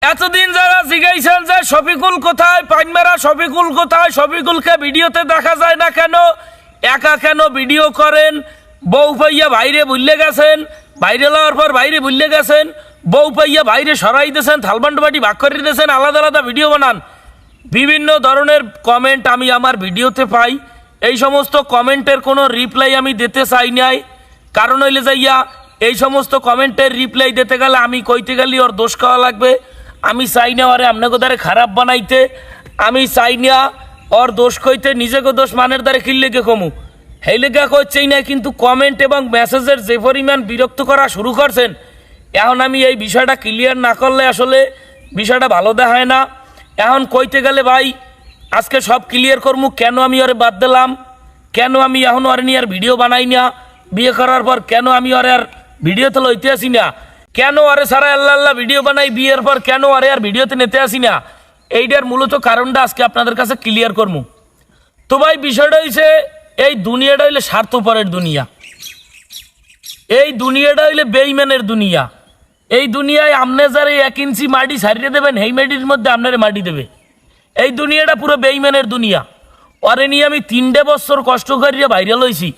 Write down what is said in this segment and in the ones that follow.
এতদিন যারা জিজ্ঞাসেন যে শফিকুল কোথায়, পাইনমেরা শফিকুল কোথায়, শফিকুলকে ভিডিওতে দেখা যায় না কেন, একা কেন ভিডিও করেন, বউ পাইয়া বাইরে ভুললে গেছেন, বাইরে লওয়ার পর বাইরে ভুললে গেছেন, বউ পাইয়া বাইরে সরাই দিয়েছেন, থালবান্ড বাটি ভাগ করে দিয়েছেন, আলাদা আলাদা ভিডিও বানান। বিভিন্ন ধরনের কমেন্ট আমি আমার ভিডিওতে পাই। এই সমস্ত কমেন্টের কোনো রিপ্লাই আমি দিতে চাই নাই। কারণ হইলে যাইয়া এই সমস্ত কমেন্টের রিপ্লাই দিতে গেলে আমি কইতে গেলে ওর দোষ খাওয়া লাগবে। আমি চাই না ওরে আপনাকে দ্বারে খারাপ বানাইতে, আমি চাই না ওর দোষ কইতে, নিজেকে দোষ মানের দ্বারে কিনলেকে কমু সেই লেখা করছেই না। কিন্তু কমেন্ট এবং মেসেজের যে পরিমাণ বিরক্ত করা শুরু করছেন, এখন আমি এই বিষয়টা ক্লিয়ার না করলে আসলে বিষয়টা ভালো দেখায় না। এখন কইতে গেলে ভাই আজকে সব ক্লিয়ার করমু, কেন আমি ওরে বাদ দিলাম, কেন আমি এখন ওরে নিয়ে আর ভিডিও বানাই না, বিয়ে করার পর কেন আমি ওরে আর ভিডিওতে লইতে আসি না, কেন ওরে সারা আল্লাহ আল্লাহ ভিডিও বানাই, বিয়ের পর কেন ওরে আর ভিডিওতে নিতে আসি না, এইটার মূলত কারণটা আজকে আপনাদের কাছে ক্লিয়ার করমু। তো ভাই বিষয়টা হইছে এই দুনিয়াটা হইলে স্বার্থপরের দুনিয়া, এই দুনিয়াটা হইলে বেইমানের দুনিয়া। এই দুনিয়ায় আপনি যারা 1 ইঞ্চি মাটি ছাড়িয়ে দেবেন সেই মাটির মধ্যে আপনারে মাটি দেবে। এই দুনিয়াটা পুরো বেইমানের দুনিয়া। ওরে নিয়ে আমি 3টে বছর কষ্ট করিয়া ভাইরাল হইছি,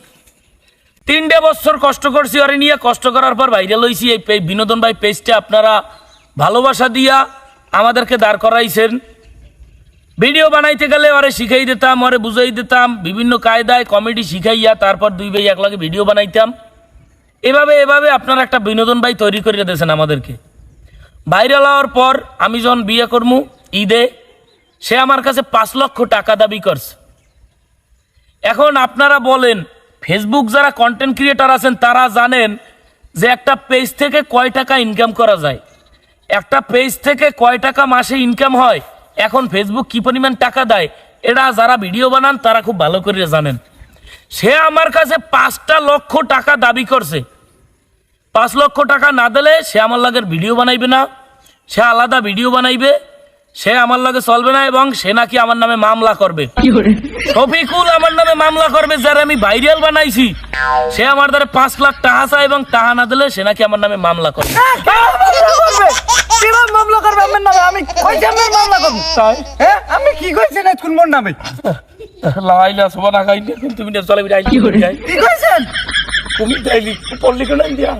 3টে বছর কষ্ট করছি ওরে নিয়ে, কষ্ট করার পর ভাইরাল হইছি। এই বিনোদন ভাই পেজটা আপনারা ভালোবাসা দিয়া আমাদেরকে দাঁড় করাইছেন। ভিডিও বানাইতে গেলে ওরে শিখাই দিতাম, ওরে বুঝাই দিতাম, বিভিন্ন কায়দায় কমেডি শিখাইয়া তারপর 2 ভাই একলাগে ভিডিও বানাইতাম। এভাবে আপনারা একটা বিনোদন ভাই তৈরি করে দিয়েছেন আমাদেরকে। ভাইরাল হওয়ার পর আমি যখন বিয়ে করমু ঈদে, সে আমার কাছে 5 লক্ষ টাকা দাবি করছে। এখন আপনারা বলেন, ফেসবুক যারা কন্টেন্ট ক্রিয়েটার আছেন তারা জানেন যে একটা পেজ থেকে কয় টাকা ইনকাম করা যায়, একটা পেজ থেকে কয় টাকা মাসে ইনকাম হয়, এখন ফেসবুক কি পরিমাণ টাকা দেয় এটা যারা ভিডিও বানান তারা খুব ভালো করে জানেন। সে আমার কাছে 5টা লক্ষ টাকা দাবি করছে। 5 লক্ষ টাকা না দিলে সে আমার লাগের ভিডিও বানাইবে না, সে আলাদা ভিডিও বানাইবে, সে আমার লাগে চলবে না, এবং সে নাকি আমার নামে মামলা করবে। শফিকুল আমার নামে মামলা করবে, যারা আমি ভাইরাল বানাইছি সে আমার দ্বারা 5 লাখ টাকা চায়, এবং টাকা না দিলে সে নাকি আমার নামে মামলা করবে। মামলা করবে আমার নামে? আমি কইছি আমার মামলা করব? হ্যাঁ আমি কি কইছি না কোন মোর নামে? লাইলা সুবহানা গাইলে তুমি না চলে বিরাই কি কইছেন? তুমি দাইলি পল্লি কোন দিয়া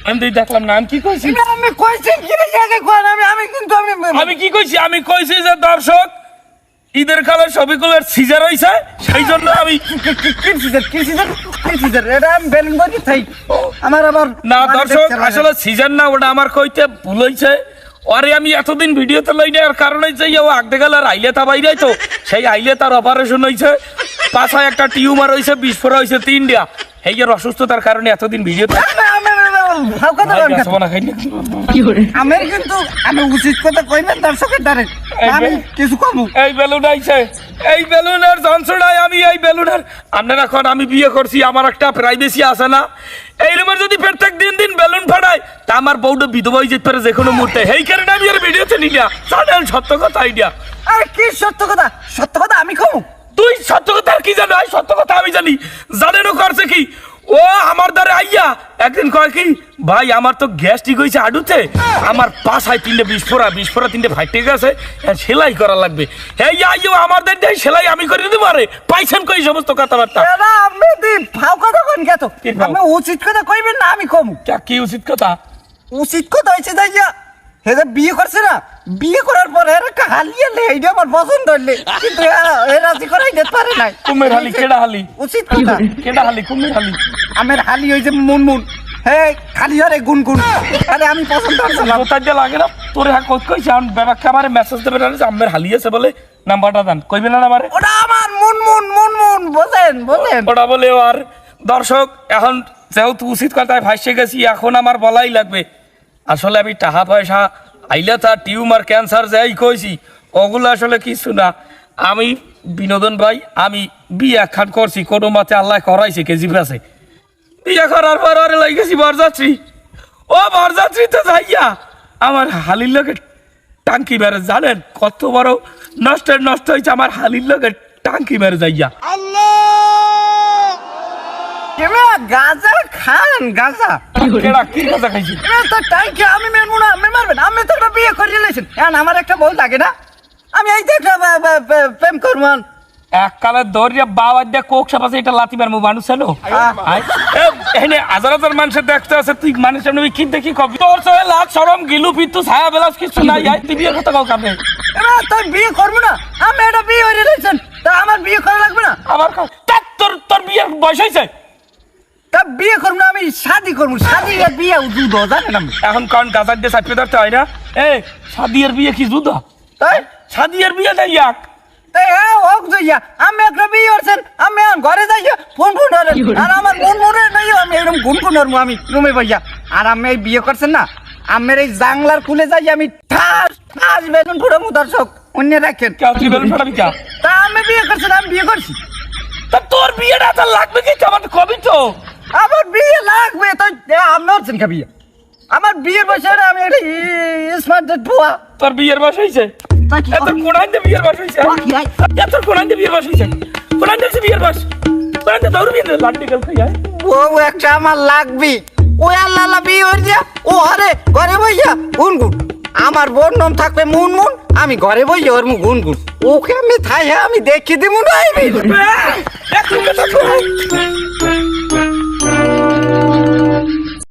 আমি দেখলাম না, আমি কি কইছি? আমি কইছি কি রে জায়গা কোন? আমি কিন্তু আমি কি কইছি? আমি কইছি যে দর্শক ঈদের কালে শফিকুলের সিজার হইছে, সেই জন্য আমি কি সিজার এটা আমি বেলুন বলি থাই আমার আবার না দর্শক আসলে সিজন না, ওটা আমার কইতে ভুল হইছে। আরে আমি এতদিন ভিডিওতে লই না, আর কারণ হইছে ও আগতে গেল আর আইলে তা বাইরে তো সেই আইলে তার অপারেশন হইছে, পাছায় একটা টিউমার হইছে, বিস্ফোরণ হইছে 3টা, এই এর অসুস্থতার কারণে এতদিন ভিডিওতে আমি কিন্তু আমি উচিত কথা কই না দর্শকের দ্বারে আমি কিছু কম। এই বেলুন আইছে, এই বেলুনের যন্ত্রণায় আমি এই বেলুনের আপনারা এখন আমি বিয়ে করছি, আমার একটা প্রাইভেসি আছে না? এই রুমের যদি প্রত্যেক দিন বেলুন ফাটায় তা আমার বউটা বিধবা হয়ে যেতে পারে যে কোনো মুহূর্তে, এই কারণে আমি আর ভিডিওতে নিলা। জানেন সত্য কথা আইডিয়া? আরে কি সত্য কথা? সত্য কথা আমি কম? তুই সত্য কথা আর কি জানো? সত্য কথা আমি জানি। জানেনও করছে কি ও আমার দ্বারা আইয়া একদিন কয় কি, ভাই আমার তো গ্যাস ঠিক হয়েছে হাডুতে, আমার পাশায় 3টে বিস্ফোরা 3টে ফাইটে গেছে, সেলাই করা লাগবে। হ্যাঁ আইও আমার দ্বারা সেলাই আমি করে দিতে পারে, পাইছেন কই সমস্ত কথাবার্তা? আমি ফাও কথা কইন কেত? আমি উচিত কথা কইবেন না আমি কম? কি উচিত কথা? উচিত কথা হইছে যাইয়া হেদা বিয়ে করছে না, বিয়ে করার পরে একটা হালিয়ে লে এইটা আমার পছন্দ হইলে, কিন্তু এরা জি করাই দিতে পারে নাই। কুমের হালি কেডা হালি? উচিত কথা কেডা হালি? কুমের হালি? আমের হালি হইছে মুনমুন, হ্যাঁ খালি আরে গুনগুন, আরে আমি পছন্দ করছি না। কোথায় যে লাগে না তোর হ্যাঁ কইছে আমি ব্যাপারটা আমারে মেসেজ দেবে না যে আমের হালি আছে বলে, নাম্বারটা দেন, কইবে না আমারে? ওটা আমার মুনমুন বুঝেন? ওটা বলে। আর দর্শক এখন যেহেতু উচিত কথায় ভাসে গেছি, এখন আমার বলাই লাগবে। আসলে আমি টাকা পয়সা আইলে তার টিউমার ক্যান্সার যাই কইছি ওগুলো আসলে কিছু না। আমি বিনোদন ভাই আমি বিয়ে খান করছি, কোনো মতে আল্লাহ করাইছে কেজি আছে। বিয়ে করার পর আরে লাগেছি বরযাত্রী, ও বরযাত্রীতে যাইয়া আমার হালির লোকের টাঙ্কি মেরে, জানেন কত বড় নষ্ট হয়েছে আমার হালির লোকের টাঙ্কি মেরে যাইয়া। গাঁজা খান গাঁজা কেডা কি কথা খাইছি তো তাই কি আমি মেনবো না আমি মারবেন আমি তো একটা বিয়ে করে রিলেশন এখন আমার একটা বউ লাগে না আমি এই তো একটা প্রেম করমান এক কালে দরিয়া বাবা দিয়া কোক সাপাছে এটা লাতি মারমু মানুষ ছিল এখানে হাজার হাজার মানুষের দেখতে আছে তুই মানুষ সামনে কি দেখি কবি তোর সঙ্গে লাখ সরম গিলু পিতু ছায়া বেলাস কিছু নাই আই তুই বিয়ের কথা কাউ কামে তুই বিয়ে করবো না আমি একটা বিয়ে করে রিলেশন তা আমার বিয়ে করা লাগবে না আবার তোর তোর বিয়ের বয়স হয়েছে তা বিয়ে করবো না আমি শাদি করবো শাদি আর বিয়ে যুদ্ধ জানেন আমি এখন কারণ গাজার দিয়ে চাপিয়ে ধরতে হয় না শাদিয়ার বিয়ে কি যুদ্ধ তাই শাদিয়ার বিয়ে নাই এক তাই হ্যাঁ হোক যাইয়া আমি একটা বিয়ে করছেন আমি এখন ঘরে যাইয়া ফোন ধরেন আর আমার মন মনে নাই আমি এরকম গুনগুন ধরবো আমি রুমে ভাইয়া আর আমি এই বিয়ে করছেন না আমের এই জাংলার খুলে যাই আমি ঠাস ঠাস বেলুন ফুটামু দর্শক অন্য রাখেন কেউ তুই বেলুন ফাটাবি কা তা আমি বিয়ে করছেন আমি বিয়ে করছি তা তোর বিয়েটা তো লাগবে কি আমার কবি তো আমার বিয়ে লাগবে তাই আপনি হচ্ছেন কা বিয়ে আমার বিয়ের বয়সে আমি একটা স্মার্ট পোয়া তোর বিয়ের বয়স হয়েছে তোর কোনাই দিয়ে বিয়ের বয়স হয়েছে তোর কোনাই দিয়ে বিয়ের বয়স হয়েছে কোনাই দিয়ে বিয়ের বয়স কোনাই দিয়ে দৌড় বিয়ে লাড্ডি গেল খাই বউ একটা আমার লাগবে ওই আল্লাহ বিয়ে হয়ে যা ও আরে ঘরে বইয়া গুনগুন আমার বোন নাম থাকবে মুনমুন আমি ঘরে বইয়া ওর মুখ গুনগুন ওকে আমি থাই আমি দেখি দিব না